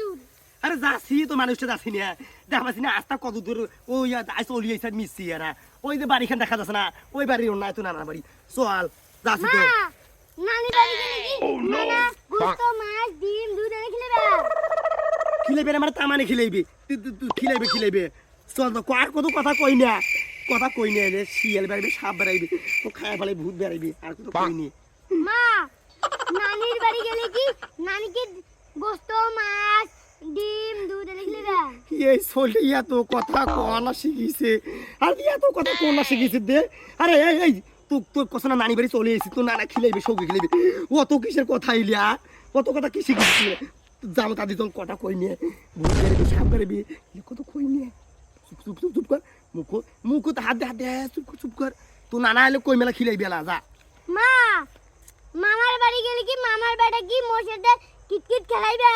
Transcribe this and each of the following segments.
দূর আরে যাচ্ছি তো মানুষটা যাচ্ছি না দেখাচ্ছি না আস্তা কত দূর ওই আইস ওলি আইসা মিশছি এরা ওই যে বাড়িখান দেখা যাচ্ছে না ওই বাড়ির অন্য তো নানা বাড়ি চল যাচ্ছি তো নানি বাড়ি গেলে কি নানা গোস্ত মাছ ডিম দুধ এনে খিলেবে খিলাইবে না মানে তামানে খিলাইবে খিলাইবে চল তো আর কত কথা কই না রে শিয়াল বেড়াইবে সাপ বেড়াইবে তো খায় ফেলে ভূত বেড়াইবে আর কত কই নি মা নানির বাড়ি গেলে কি নানিকে গোস্ত মাছ ডিম দুধ এনে খিলেবে এই ছোলটা এত কথা কোনা শিখিছে আর এত কথা কোনা শিখিছে দে আরে এই তোর কথা না নানি বাড়ি চলে এসেছি তো নানা খিলাইবে সৌকে খিলাইবে অত কিসের কথা ইলিয়া কত কথা কি শিখিছি যাবো তাদের যখন কথা কই নিয়ে ভূত বেড়াইবে সাপ বেড়াইবে কত কই নিয়ে চুপ কর মুখ তো হাত দে চুপ কর তো নানা এলে কই মেলা খিলাই বেলা যা মা মামার বাড়ি গেলে কি মামার বেটা কি মোর সাথে কিটকিট খেলাইবে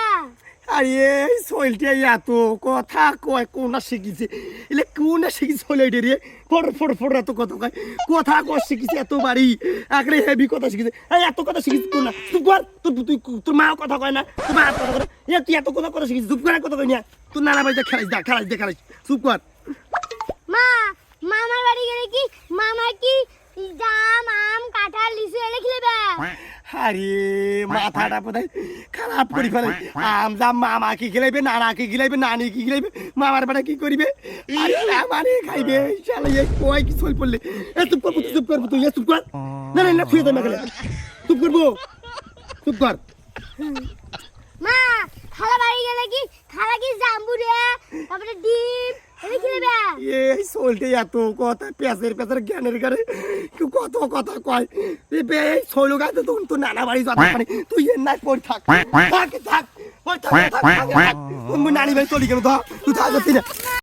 আরে এই সোলটা এত কথা কয় কোনা শিখিছে এলে কোনা শিখিছে সোলটা রে ফট এত কথা কয় কথা কয় শিখিছে এত বাড়ি একরে হেভি কথা শিখিছে এই এত কথা শিখিছে কোনা চুপ কর তুই তোর মা কথা কয় না তোর মা কথা কয় তুই এত কথা শিখিছিস চুপ করে কথা কই না তোর নানা বাড়িতে খেলাইস চুপ কর মা মামার বাড়ি গেলে কি মামা কি জাম আম কাঁঠাল লিচু এনে খিলেবে আরে মাথাটা বোধহয় খারাপ করি ফেলে আম জাম মামা কি খেলাইবে নানা কি খেলাইবে নানি কি খেলাইবে মামার বেটা কি করিবে আরে আমারে খাইবে শালা এই কয় কি চল পড়লে এ চুপ কর তুই চুপ কর না ফুয়ে দে মেঘলে চুপ কর মা খালা বাড়ি গেলে কি খালা কি জাম্বু রে তারপরে ডিম এনে খিলেবে এই সোলটে এত কথা পেঁচের জ্ঞানের গারে কত কথা কয় এই সোলো গাছে তখন তো নানা বাড়ি যাতে পারে তুই এর নাই পড়ে থাক নানি বাড়ি চলি কেন তুই থাকতি না